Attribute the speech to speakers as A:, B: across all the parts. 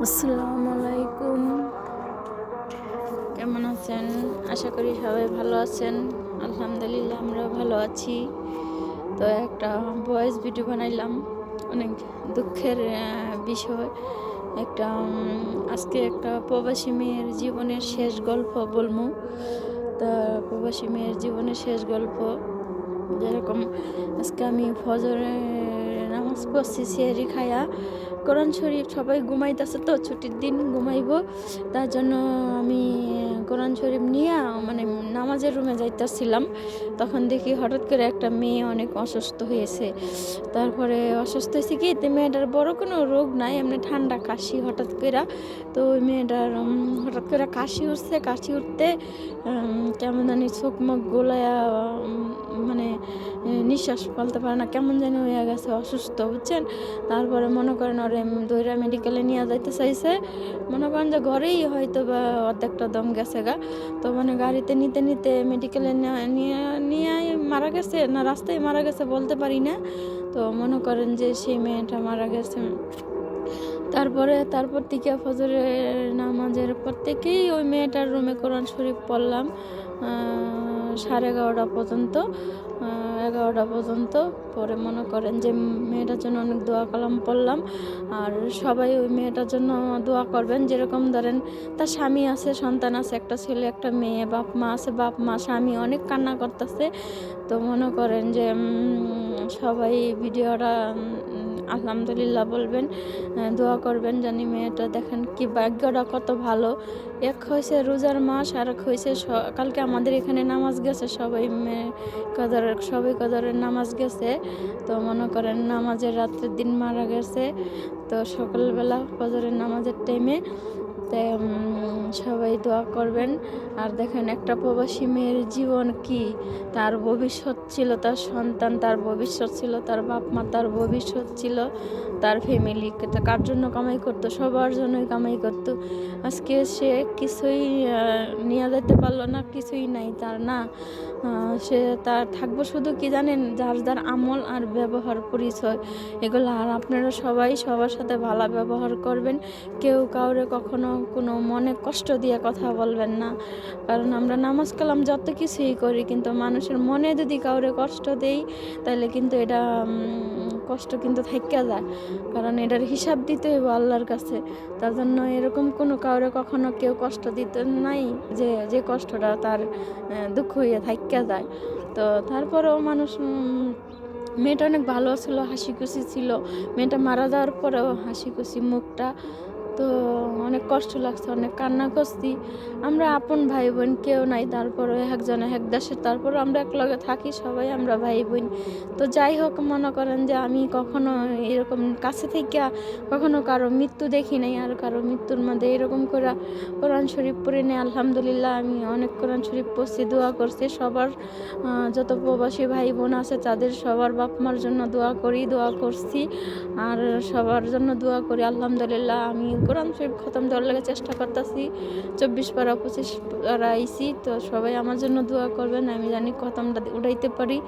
A: আসসালামু আলাইকুম। কেমন আছেন? আশা করি সবাই ভালো আছেন। আলহামদুলিল্লাহ আমরাও ভালো আছি। তো একটা ভয়েস ভিডিও বানাইলাম, অনেক দুঃখের বিষয়। আজকে একটা প্রবাসী মেয়ের জীবনের শেষ গল্প বলবো। তা প্রবাসী মেয়ের জীবনের শেষ গল্প যেরকম, আজকে আমি ফজরে নামাজ পড়ছি, সেহরি খায়া কোরআন শরীফ, সবাই ঘুমাইতেছে তো ছুটির দিন ঘুমাইব, তার জন্য আমি কোরআন শরীফ নিয়ে মানে নামাজের রুমে যাইতেছিলাম। তখন দেখি হঠাৎ করে একটা মেয়ে অনেক অসুস্থ হয়েছে। তারপরে অসুস্থ হয়েছে কি, মেয়েটার বড় কোনো রোগ নাই, এমনি ঠান্ডা কাশি হঠাৎ করে। তো ওই মেয়েটার হঠাৎ করে কাশি উঠতে কেমন জানি চোখ মুখ গোলায়া, মানে নিঃশ্বাস ফেলতে পারে না, কেমন জানি হয়ে গেছে, অসুস্থ, বুঝছেন। তারপরে মনে করেন ওরে দইরা মেডিকেলে নিয়ে যাইতে চাইছে, মনে করেন যে ঘরেই হয়তো বা অর্ধেকটা দম গেছে গা। তো মানে গাড়িতে নিতে নিতে মেডিকেলে নিয়ে নিয়ে মারা গেছে না রাস্তায় মারা গেছে বলতে পারি না। তো মনে করেন যে সেই মেয়েটা মারা গেছে। তারপর থেকে ফজরের নামাজের পর থেকেই ওই মেয়েটার রুমে কোরআন শরীফ পড়লাম 11:30 পর্যন্ত, 11টা পর্যন্ত। পরে মনে করেন যে মেয়েটার জন্য অনেক দোয়া কালাম পড়লাম। আর সবাই ওই মেয়েটার জন্য দোয়া করবেন। যেরকম ধরেন তার স্বামী আছে, সন্তান আছে, একটা ছেলে একটা মেয়ে, বাপ মা আছে, বাপ মা স্বামী অনেক কান্না করতেছে। তো মনে করেন যে সবাই ভিডিওটা আলহামদুলিল্লাহ বলবেন, দোয়া করবেন জানি মেয়েটা, দেখেন কি ভাগ্যটা কত ভালো। এক হয়েছে রোজার মাস, আর এক হয়েছে কালকে আমাদের এখানে নামাজ গেছে, সবাই কদরের নামাজ গেছে। তো মনে করেন নামাজের রাত্রের দিন মারা গেছে। তো সকালবেলা ফজরের নামাজের টাইমে সবাই দোয়া করবেন। আর দেখেন একটা প্রবাসী মেয়ের জীবন কি, তার ভবিষ্যৎ ছিল তার সন্তান, তার ভবিষ্যৎ ছিল তার বাপ মা, তার ভবিষ্যৎ ছিল তার ফ্যামিলি। কার জন্য কামাই করতো? সবার জন্যই কামাই করতো। আজকে সে কিছুই নিয়ে যেতে পারলো না, কিছুই নাই তার, না সে তার থাকবো শুধু কি জানেন, যার যার আমল আর ব্যবহার পরিচয় এগুলো। আর আপনারা সবাই সবার সাথে ভালো ব্যবহার করবেন, কেউ কাউরে কখনো কোনো মনে কষ্ট দিয়ে কথা বলবেন না। কারণ আমরা নামাজ কালাম যত কিছুই করি, কিন্তু মানুষের মনে যদি কাউরে কষ্ট দেই, তাহলে কিন্তু এটা কষ্ট কিন্তু থাইকা যায়। কারণ এটার হিসাব দিতে হইব আল্লাহর কাছে। তার জন্য এরকম কোনো কাউরে কখনো কেউ কষ্ট দিতে নাই, যে কষ্টটা তার দুঃখ হইয়া থাইকা যায়। তো তারপরেও মানুষ, মেয়েটা অনেক ভালো ছিল, হাসি খুশি ছিল। মেয়েটা মারা যাওয়ার পরেও হাসি খুশি মুখটা। তো অনেক কষ্ট লাগছে, অনেক কান্না করছি। আমরা আপন ভাই বোন কেউ নাই, তারপরে একজন এক দেশে, তারপরে আমরা একলগে থাকি, সবাই আমরা ভাই বোন। তো যাই হোক, মনে করেন যে আমি কখনো এরকম কাছে থেকে কখনো কারো মৃত্যু দেখি নাই। আর কারো মৃত্যুর মধ্যে এরকম করে কোরআন শরীফ পড়ে নেই। আলহামদুলিল্লাহ আমি অনেক কোরআন শরীফ পড়ছি, দোয়া করছি সবার, যত প্রবাসী ভাই বোন আছে তাদের সবার বাপ মার জন্য দোয়া করছি। আর সবার জন্য দোয়া করি। আলহামদুলিল্লাহ আমি কোরআন শরীফ খতম দেওয়ার লাগে চেষ্টা করতেছি, 24 পারা 25 পারা আইছি। তো সবাই আমার জন্য দোয়া করবেন, আমি জানি খতমটা উঠাইতে পারি।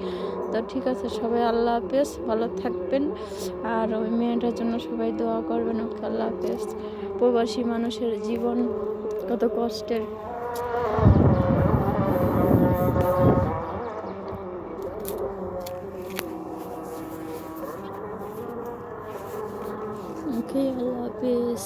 A: তো ঠিক আছে, সবাই আল্লাহ হাফেজ, ভালো থাকবেন। আর ওই মেয়েটার জন্য সবাই দোয়া করবেন। ওকে, আল্লাহ হাফেজ। প্রবাসী মানুষের জীবন কত কষ্টের। ওকে, আল্লাহ হাফেজ।